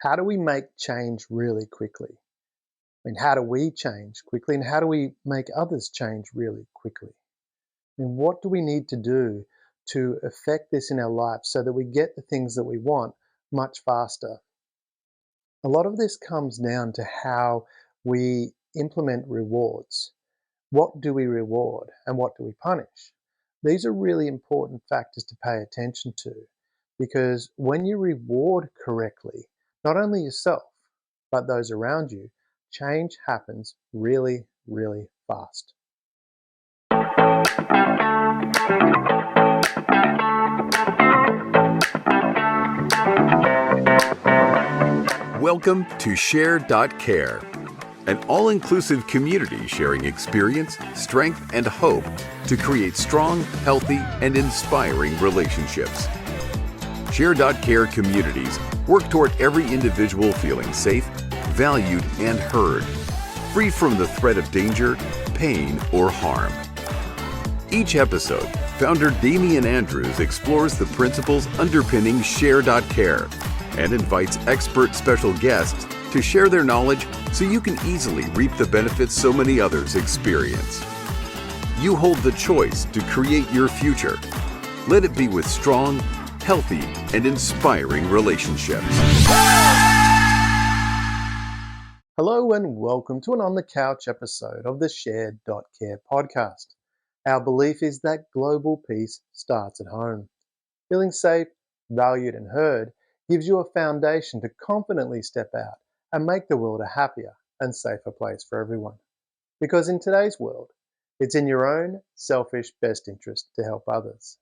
how do we make change really quickly? I mean, how do we change quickly and how do we make others change really quickly? I mean, what do we need to do to affect this in our lives so that we get the things that we want much faster? A lot of this comes down to how we implement rewards. What do we reward and what do we punish? These are really important factors to pay attention to because when you reward correctly, not only yourself, but those around you, change happens really, really fast. Welcome to Share.care, an all-inclusive community sharing experience, strength, and hope to create strong, healthy, and inspiring relationships. Share.care communities work toward every individual feeling safe, valued, and heard, free from the threat of danger, pain, or harm. Each episode, founder Damian Andrews explores the principles underpinning Share.care and invites expert special guests to share their knowledge so you can easily reap the benefits so many others experience. You hold the choice to create your future. Let it be with strong, healthy, and inspiring relationships. Hello and welcome to an On the Couch episode of the Share.care podcast. Our belief is that global peace starts at home. Feeling safe, valued, and heard gives you a foundation to confidently step out and make the world a happier and safer place for everyone. Because in today's world, it's in your own selfish best interest to help others.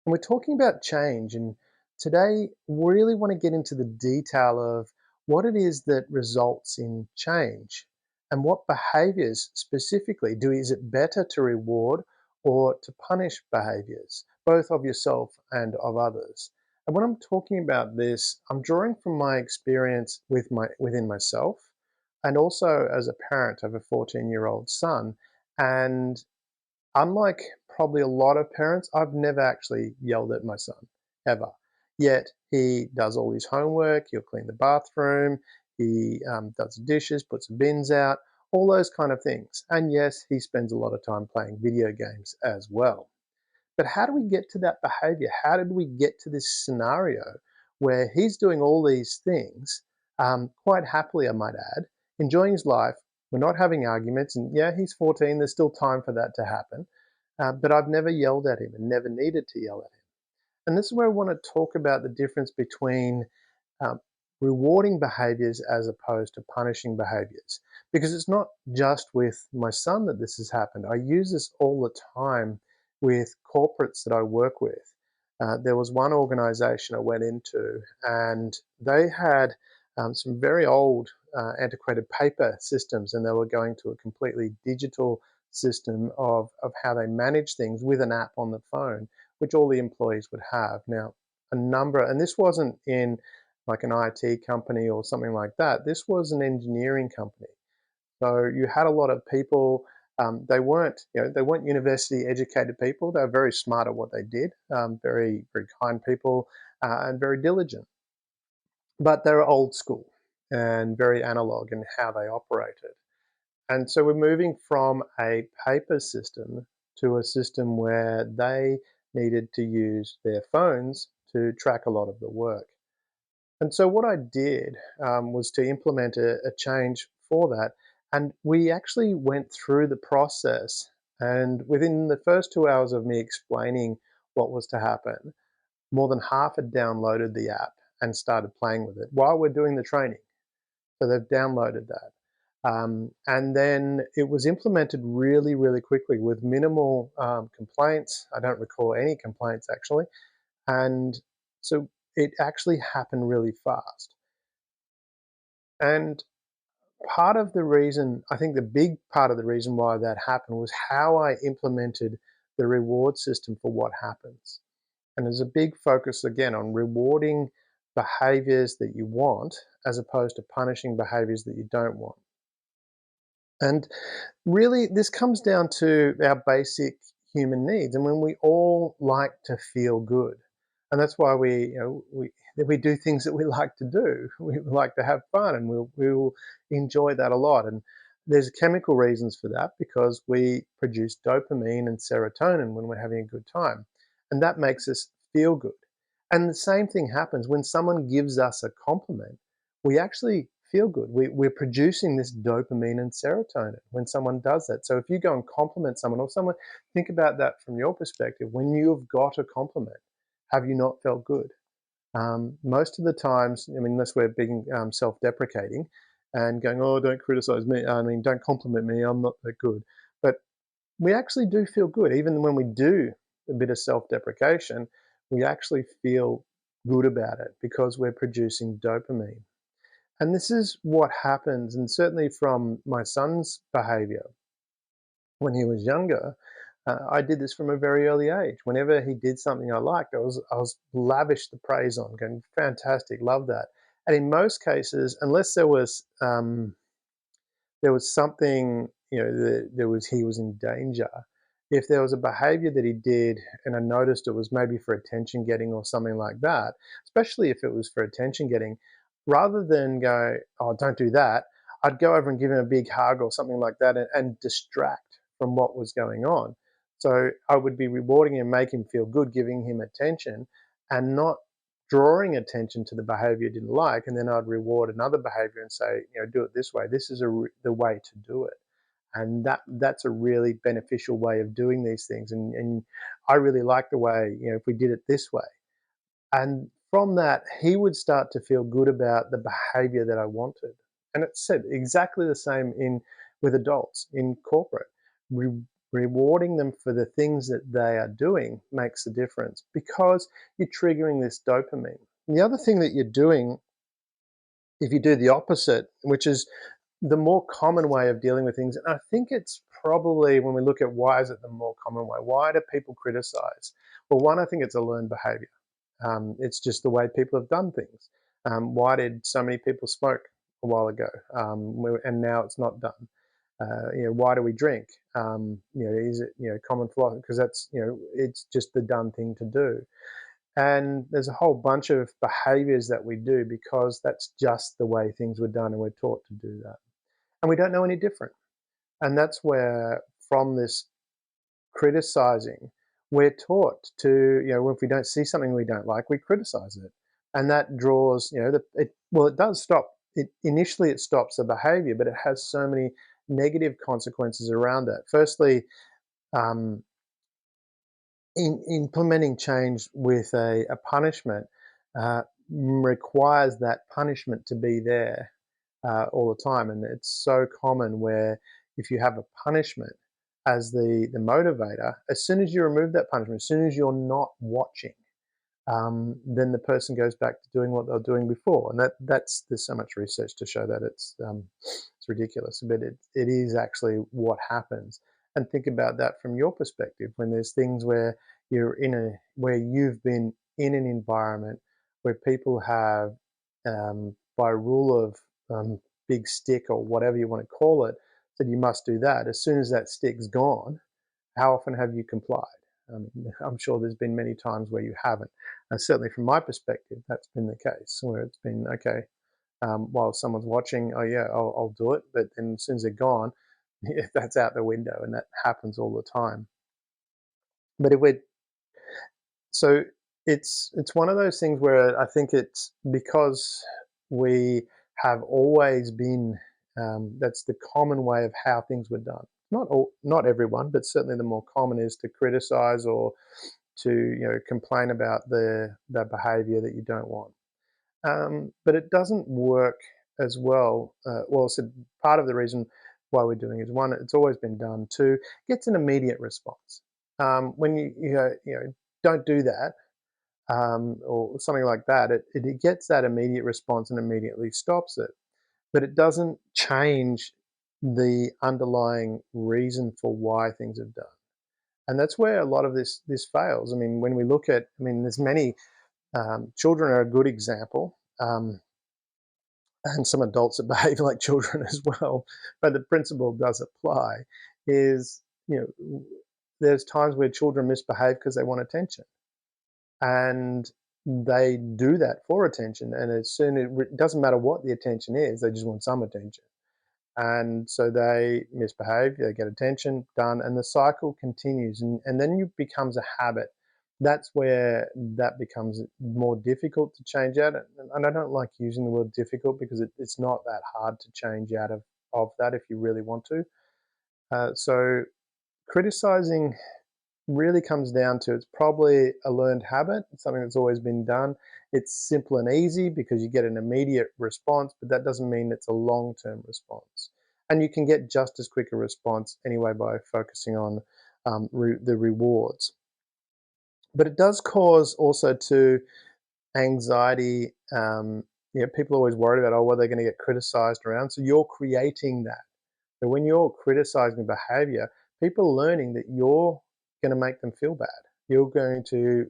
And we're talking about change, and today we really want to get into the detail of what it is that results in change and what behaviors specifically is it better to reward or to punish behaviors, both of yourself and of others. And when I'm talking about this, I'm drawing from my experience within myself and also as a parent of a 14-year-old son. And unlike probably a lot of parents, I've never actually yelled at my son, ever. Yet he does all his homework, he'll clean the bathroom, he does the dishes, puts the bins out, all those kind of things. And yes, he spends a lot of time playing video games as well. But how do we get to that behavior? How did we get to this scenario where he's doing all these things, quite happily, I might add, enjoying his life? We're not having arguments, and yeah, he's 14, there's still time for that to happen. But I've never yelled at him and never needed to yell at him. And this is where I want to talk about the difference between um, rewarding behaviors as opposed to punishing behaviors. Because it's not just with my son that this has happened. I use this all the time with corporates that I work with. There was one organization I went into, and they had some very old, antiquated paper systems, and they were going to a completely digital system of how they manage things with an app on the phone, which all the employees would have. Now, and this wasn't in like an IT company or something like that. This was an engineering company. So you had a lot of people. They weren't university educated people. They were very smart at what they did. Very, very kind people and very diligent. But they were old school and very analog in how they operated. And so we're moving from a paper system to a system where they needed to use their phones to track a lot of the work. And so what I did was to implement a change for that. And we actually went through the process. And within the first 2 hours of me explaining what was to happen, more than half had downloaded the app and started playing with it while we're doing the training. So they've downloaded that. And then it was implemented really, really quickly with minimal complaints. I don't recall any complaints actually. And so it actually happened really fast. And part of the reason, I think the big part of the reason why that happened was how I implemented the reward system for what happens. And there's a big focus again on rewarding behaviors that you want as opposed to punishing behaviors that you don't want. And really, this comes down to our basic human needs. And when we all like to feel good, And that's why we do things that we like to do. We like to have fun, and we'll enjoy that a lot. And there's chemical reasons for that, because we produce dopamine and serotonin when we're having a good time, and that makes us feel good. And the same thing happens when someone gives us a compliment. We actually feel good. We're producing this dopamine and serotonin when someone does that. So if you go and compliment someone, or someone, think about that from your perspective. When you've got a compliment, have you not felt good? Most of the times, I mean, unless we're being self-deprecating and going, "Oh, don't criticize me. I mean, don't compliment me. I'm not that good." But we actually do feel good, even when we do a bit of self-deprecation. We actually feel good about it because we're producing dopamine. And this is what happens, and certainly from my son's behavior when he was younger, I did this from a very early age. Whenever he did something I liked, I was lavish the praise on, going, "Fantastic, love that." And in most cases, unless there was something, he was in danger. If there was a behavior that he did and I noticed it was maybe for attention getting or something like that, especially if it was for attention getting, rather than go, "Oh, don't do that," I'd go over and give him a big hug or something like that, and distract from what was going on. So I would be rewarding him, make him feel good, giving him attention, and not drawing attention to the behavior you didn't like. And then I'd reward another behavior and say, "Do it this way. This is the way to do it." And that's a really beneficial way of doing these things. And I really like the way, if we did it this way. And from that, he would start to feel good about the behavior that I wanted. And it's said exactly the same in with adults in corporate. Rewarding them for the things that they are doing makes a difference, because you're triggering this dopamine. And the other thing that you're doing, if you do the opposite, which is the more common way of dealing with things, and I think it's probably, when we look at why is it the more common way, why do people criticize? Well, one, I think it's a learned behavior. It's just the way people have done things. Why did so many people smoke a while ago, and now it's not done? Why do we drink? Is it common philosophy? Because it's just the done thing to do. And there's a whole bunch of behaviors that we do because that's just the way things were done, and we're taught to do that, and we don't know any different. And that's where, from this criticizing, we're taught to, if we don't see something we don't like, we criticize it. And that draws, it does stop. Initially, it stops the behavior, but it has so many negative consequences around that. Firstly, um, in implementing change with a punishment requires that punishment to be there all the time. And it's so common where, if you have a punishment as the motivator, as soon as you remove that punishment, as soon as you're not watching, then the person goes back to doing what they were doing before. And there's so much research to show that it's ridiculous, but it is actually what happens. And think about that from your perspective, when there's things where where you've been in an environment where people have, by rule of big stick or whatever you want to call it, said you must do that. As soon as that stick's gone, how often have you complied? I'm sure there's been many times where you haven't. And certainly from my perspective, that's been the case, where it's been, okay, while someone's watching, oh yeah, I'll do it. But then as soon as they're gone, that's out the window, and that happens all the time. But if we're so it's one of those things where I think it's because we have always been, that's the common way of how things were done. Not everyone, but certainly the more common is to criticize, or to complain about the behavior that you don't want. But it doesn't work as well. So part of the reason why we're doing is, one, it's always been done. Two, gets an immediate response. When you don't do that, or something like that, it gets that immediate response and immediately stops it. But it doesn't change the underlying reason for why things are done. And that's where a lot of this fails. I mean, when we look at, there's many, children are a good example, and some adults that behave like children as well. But the principle does apply. Is there's times where children misbehave because they want attention. and they do that for attention. And as soon it doesn't matter what the attention is, they just want some attention. And so they misbehave, they get attention, done, and the cycle continues. And then it becomes a habit. That's where that becomes more difficult to change out. And I don't like using the word difficult because it's not that hard to change out of that if you really want to. So criticizing really comes down to, it's probably a learned habit. It's something that's always been done. It's simple and easy because you get an immediate response, but that doesn't mean it's a long-term response. And you can get just as quick a response anyway by focusing on the rewards. But it does cause also to anxiety. People are always worried about, oh, well, they're going to get criticized around. So you're creating that. So when you're criticizing behavior, people are learning that you're going to make them feel bad. You're going to,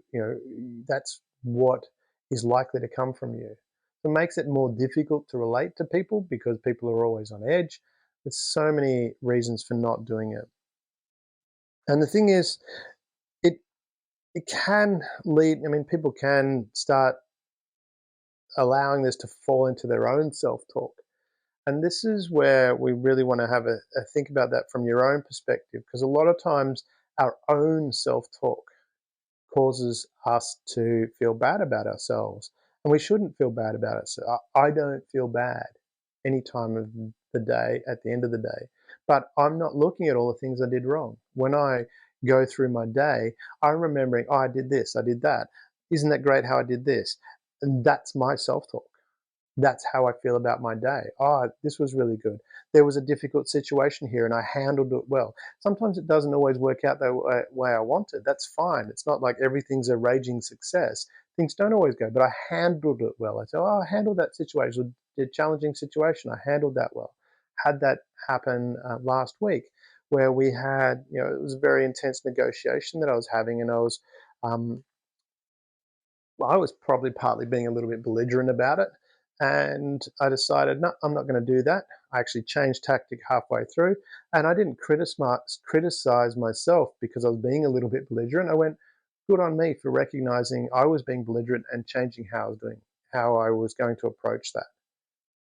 that's what is likely to come from you. It makes it more difficult to relate to people because people are always on edge. There's so many reasons for not doing it. And the thing is, it it can lead, people can start allowing this to fall into their own self-talk. And this is where we really want to have a think about that from your own perspective, because a lot of times our own self-talk causes us to feel bad about ourselves. And we shouldn't feel bad about it. So I don't feel bad any time of the day at the end of the day. But I'm not looking at all the things I did wrong. When I go through my day, I'm remembering, oh, I did this, I did that. Isn't that great how I did this? And that's my self-talk. That's how I feel about my day. Oh, this was really good. There was a difficult situation here and I handled it well. Sometimes it doesn't always work out the way I wanted. That's fine. It's not like everything's a raging success. Things don't always go, but I handled it well. I said, oh, I handled that situation, the challenging situation. I handled that well. Had that happen last week where we had, it was a very intense negotiation that I was having, and um, I was probably partly being a little bit belligerent about it. And I decided, no, I'm not going to do that. I actually changed tactic halfway through, and I didn't criticize myself because I was being a little bit belligerent. I went, good on me for recognizing I was being belligerent and changing how I was going to approach that.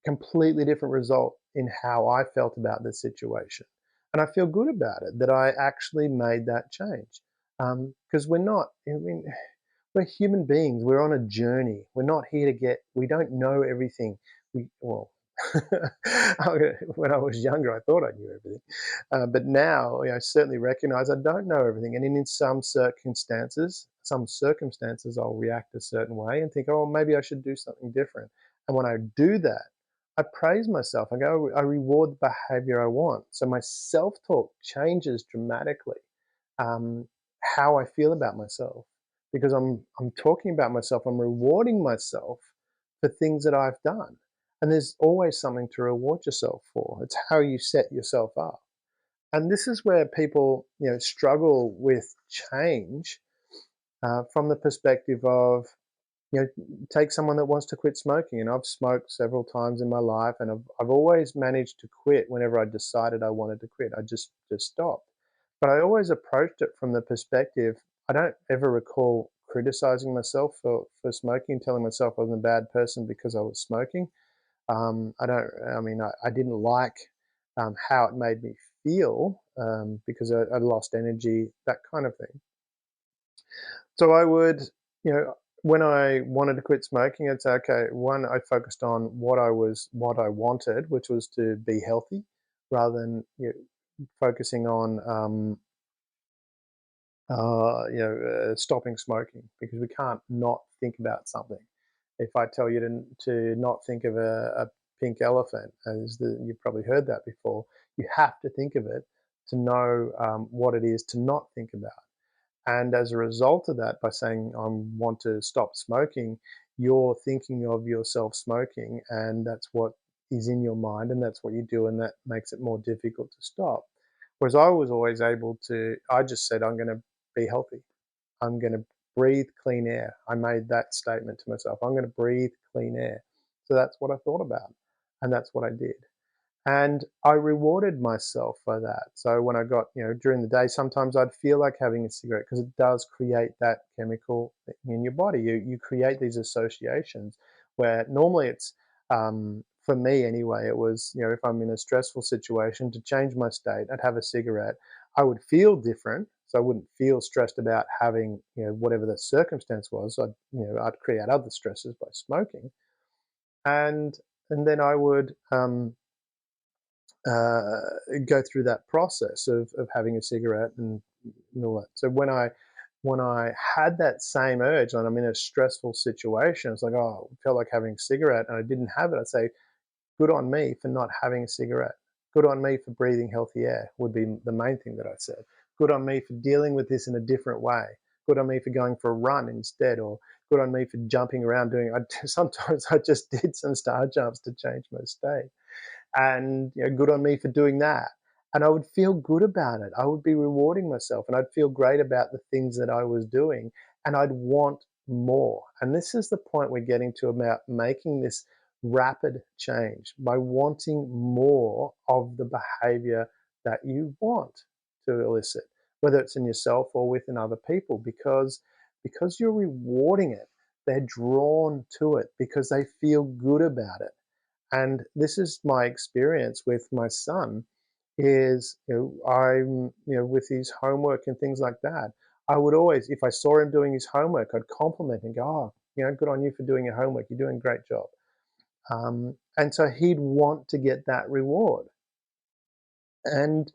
Completely different result in how I felt about the situation. And I feel good about it that I actually made that change. Because we're not, we're human beings. We're on a journey. We're not here to we don't know everything. Well, when I was younger, I thought I knew everything. But now, I certainly recognize I don't know everything. And in some circumstances, I'll react a certain way and think, oh, maybe I should do something different. And when I do that, I praise myself. I reward the behavior I want. So my self-talk changes dramatically. Um, how I feel about myself, because I'm talking about myself, I'm rewarding myself for things that I've done. And there's always something to reward yourself for. It's how you set yourself up. And this is where people, struggle with change from the perspective of, take someone that wants to quit smoking. And I've smoked several times in my life, and I've always managed to quit whenever I decided I wanted to quit. I just stopped. But I always approached it from the perspective, I don't ever recall criticizing myself for smoking, telling myself I was a bad person because I was smoking. I didn't like how it made me feel because I lost energy, that kind of thing. So I would, when I wanted to quit smoking, I'd say, okay, one, I focused on what I wanted, which was to be healthy, rather than focusing on stopping smoking, because we can't not think about something. If I tell you to not think of a pink elephant, you've probably heard that before, you have to think of it to know what it is to not think about. And as a result of that, by saying I want to stop smoking, you're thinking of yourself smoking, and that's what is in your mind, and that's what you do, and that makes it more difficult to stop. Whereas I was always able to, I just said, I'm going to be healthy. I'm going to breathe clean air. I made that statement to myself. I'm going to breathe clean air. So that's what I thought about, and that's what I did. And I rewarded myself for that. So when I got, during the day, sometimes I'd feel like having a cigarette because it does create that chemical in your body. You create these associations where normally it's, for me anyway, it was, if I'm in a stressful situation to change my state, I'd have a cigarette. I would feel different. So I wouldn't feel stressed about having, whatever the circumstance was. I'd create other stresses by smoking. And, and then I would, go through that process of having a cigarette and all that. So when I had that same urge and I'm in a stressful situation, it's like, oh, I felt like having a cigarette and I didn't have it. I'd say, good on me for not having a cigarette. Good on me for breathing healthy air would be the main thing that I said. Good on me for dealing with this in a different way. Good on me for going for a run instead, or good on me for jumping around doing. Sometimes I just did some star jumps to change my state, and good on me for doing that. And I would feel good about it. I would be rewarding myself, and I'd feel great about the things that I was doing, and I'd want more. And this is the point we're getting to about making this rapid change by wanting more of the behavior that you want to elicit, whether it's in yourself or within other people, because you're rewarding it, they're drawn to it because they feel good about it. And this is my experience with my son is, I'm, with his homework and things like that. I would always, if I saw him doing his homework, I'd compliment and go, oh, good on you for doing your homework. You're doing a great job. And so he'd want to get that reward. And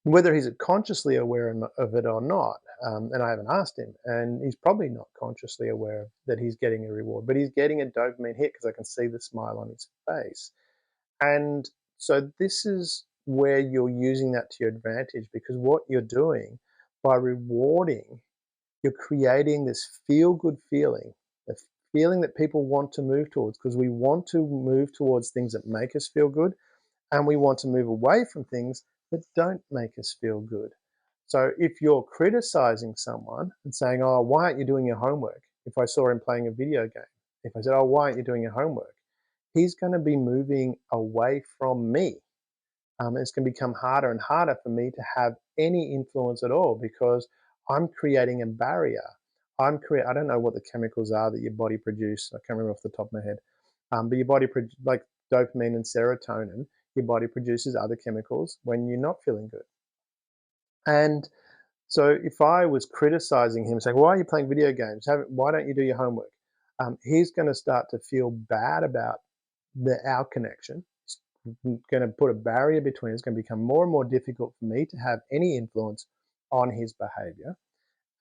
whether he's consciously aware of it or not, and I haven't asked him, and he's probably not consciously aware that he's getting a reward, but he's getting a dopamine hit because I can see the smile on his face. And so this is where you're using that to your advantage, because what you're doing by rewarding, you're creating this feel good feeling, a feeling that people want to move towards, because we want to move towards things that make us feel good, and we want to move away from things that don't make us feel good. So if you're criticizing someone and saying, oh, why aren't you doing your homework? If I saw him playing a video game, if I said, oh, why aren't you doing your homework? He's going to be moving away from me. It's going to become harder and harder for me to have any influence at all because I'm creating a barrier. I don't know what the chemicals are that your body produces. I can't remember off the top of my head. But your body, like dopamine and serotonin, your body produces other chemicals when you're not feeling good. And so if I was criticizing him, saying, why are you playing video games? Why don't you do your homework? He's going to start to feel bad about our connection. It's going to put a barrier between us. It's going to become more and more difficult for me to have any influence on his behavior.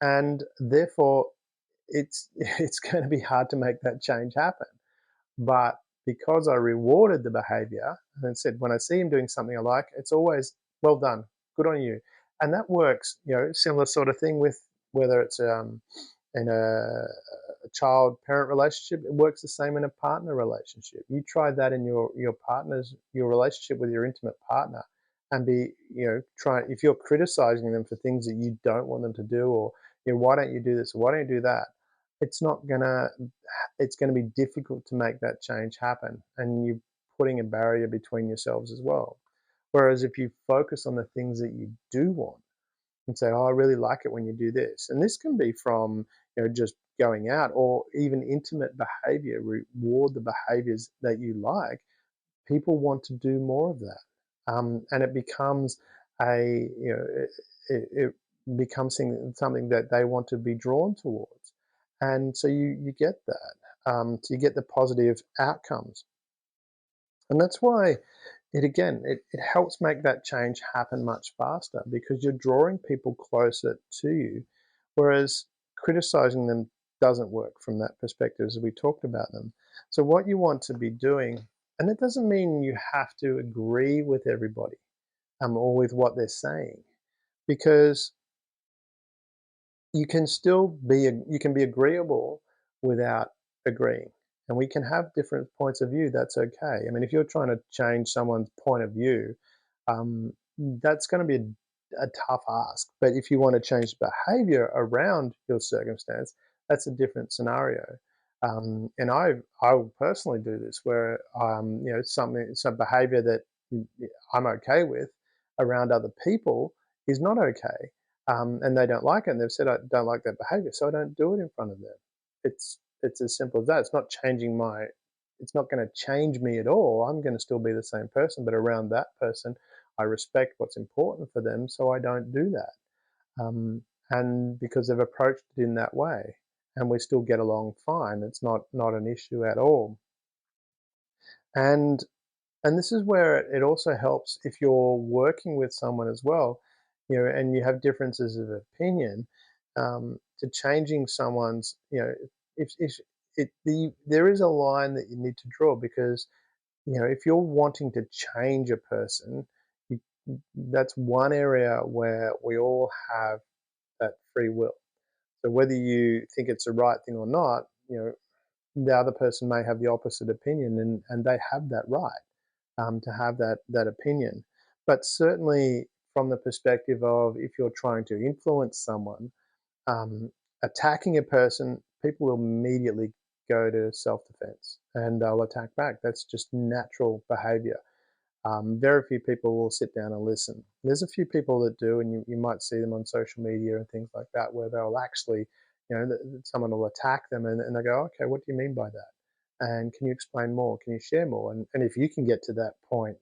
And therefore, it's going to be hard to make that change happen. But because I rewarded the behavior and said, when I see him doing something I like, it's always, well done, good on you. And that works, similar sort of thing with whether it's in a child-parent relationship, it works the same in a partner relationship. You try that in your relationship with your intimate partner, and if you're criticizing them for things that you don't want them to do, or why don't you do this, or why don't you do that, it's not gonna it's going to be difficult to make that change happen, and you're putting a barrier between yourselves as well. Whereas if you focus on the things that you do want and say, oh, I really like it when you do this, and this can be from just going out or even intimate behavior, reward the behaviors that you like. People want to do more of that, and it becomes it becomes something that they want to be drawn towards, and so you get that. So you get the positive outcomes. And that's why it helps make that change happen much faster, because you're drawing people closer to you, whereas criticizing them doesn't work from that perspective as we talked about them. So what you want to be doing, and it doesn't mean you have to agree with everybody or with what they're saying, because you can be agreeable without agreeing, and we can have different points of view. That's okay. I mean, if you're trying to change someone's point of view, that's going to be a tough ask. But if you want to change behavior around your circumstance, that's a different scenario. And I will personally do this where some behavior that I'm okay with around other people is not okay. And they don't like it, and they've said I don't like that behavior, so I don't do it in front of them. It's as simple as that. It's not changing my. It's not going to change me at all. I'm going to still be the same person, but around that person, I respect what's important for them, so I don't do that. And because they've approached it in that way, and we still get along fine, it's not an issue at all. And and this is where it also helps if you're working with someone as well, and you have differences of opinion, to changing someone's, if there is a line that you need to draw, because if you're wanting to change a person, you, that's one area where we all have that free will. So whether you think it's the right thing or not, the other person may have the opposite opinion, and they have that right, to have that opinion. But certainly, from the perspective of if you're trying to influence someone, um, attacking a person, people will immediately go to self-defense and they'll attack back. That's just natural behavior. Very few people will sit down and listen. There's a few people that do, and you might see them on social media and things like that, where they'll actually, someone will attack them, and they go, okay, what do you mean by that? And can you explain more? Can you share more? And if you can get to that point,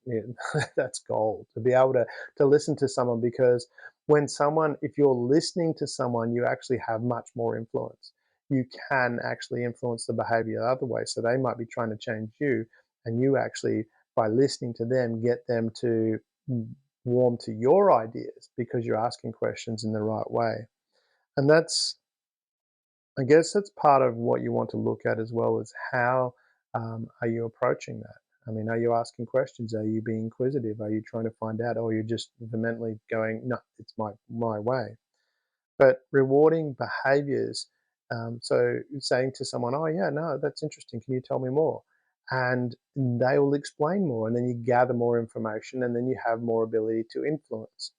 that's gold, to be able to listen to someone, because if you're listening to someone, you actually have much more influence. You can actually influence the behavior the other way. So they might be trying to change you, and you actually, by listening to them, get them to warm to your ideas because you're asking questions in the right way. And I guess that's part of what you want to look at as well, is how are you approaching that? I mean, are you asking questions? Are you being inquisitive? Are you trying to find out? Or you're just vehemently going, no, it's my way. But rewarding behaviors, so saying to someone, oh, yeah, no, that's interesting. Can you tell me more? And they will explain more. And then you gather more information, and then you have more ability to influence.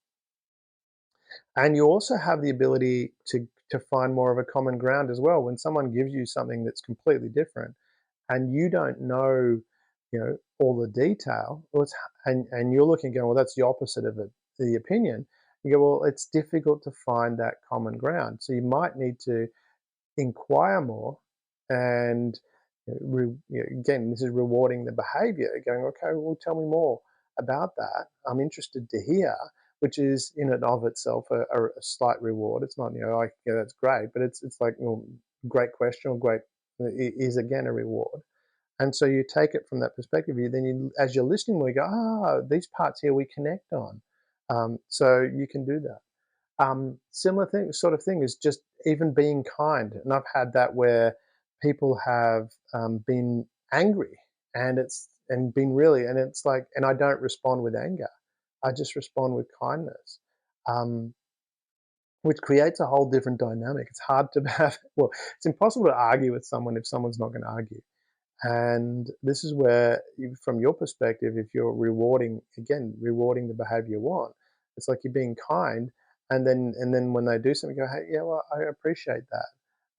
And you also have the ability to find more of a common ground as well. When someone gives you something that's completely different, and you don't know, all the detail, and you're looking, going, well, that's the opposite of the opinion. You go, well, it's difficult to find that common ground. So you might need to inquire more, and again, this is rewarding the behavior, going, okay, well, tell me more about that. I'm interested to hear, which is in and of itself a slight reward. It's not, like, yeah, that's great, but it's like, great question, or great, is again a reward. And so you take it from that perspective. As you're listening, we go, these parts here we connect on. So you can do that. Similar thing, sort of thing, is just even being kind. And I've had that where people have been angry, and been really, and it's like, and I don't respond with anger. I just respond with kindness, um, which creates a whole different dynamic. It's hard to have, well, it's impossible to argue with someone if someone's not going to argue. And this is where, from your perspective, if you're rewarding the behavior you want, it's like you're being kind, and then when they do something, you go, hey, yeah, well, I appreciate that.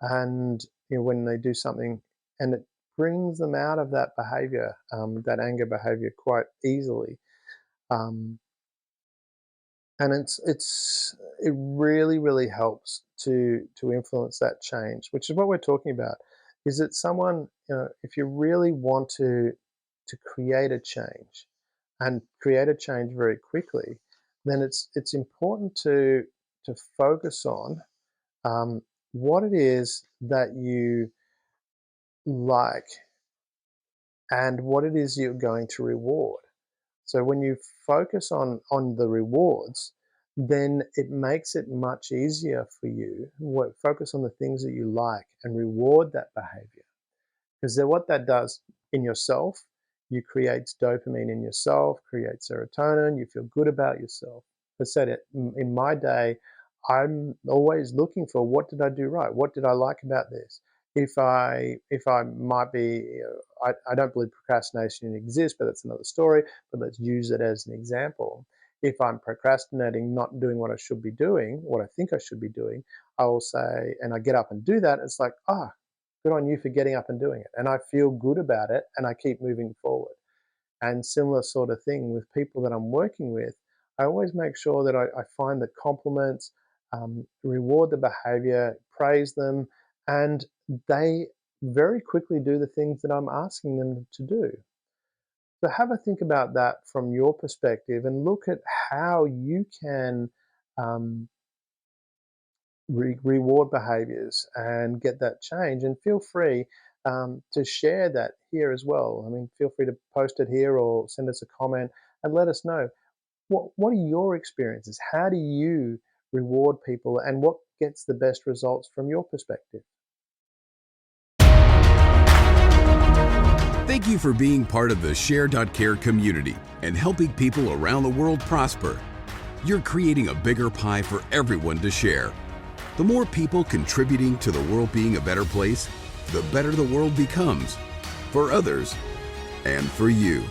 And when they do something, and it brings them out of that behavior, that anger behavior, quite easily. Um, and it really, really helps to influence that change, which is what we're talking about. Is that someone, if you really want to create a change, and create a change very quickly, then it's important to focus on, what it is that you like, and what it is you're going to reward. So when you focus on the rewards, then it makes it much easier for you. Focus on the things that you like and reward that behavior. Because then what that does in yourself, you creates dopamine in yourself, creates serotonin, you feel good about yourself. I said it in my day, I'm always looking for, what did I do right? What did I like about this? If I might be, I don't believe procrastination exists, but that's another story. But let's use it as an example. If I'm procrastinating, not doing what I should be doing, what I think I should be doing, I will say, and I get up and do that. It's like, good on you for getting up and doing it. And I feel good about it, and I keep moving forward. And similar sort of thing with people that I'm working with, I always make sure that I find the compliments, reward the behavior, praise them, and they very quickly do the things that I'm asking them to do. So have a think about that from your perspective and look at how you can um, reward behaviors and get that change. And feel free to share that here as well. I mean, feel free to post it here or send us a comment and let us know what are your experiences? How do you reward people and what gets the best results from your perspective? Thank you for being part of the Share.care community and helping people around the world prosper. You're creating a bigger pie for everyone to share. The more people contributing to the world being a better place, the better the world becomes for others and for you.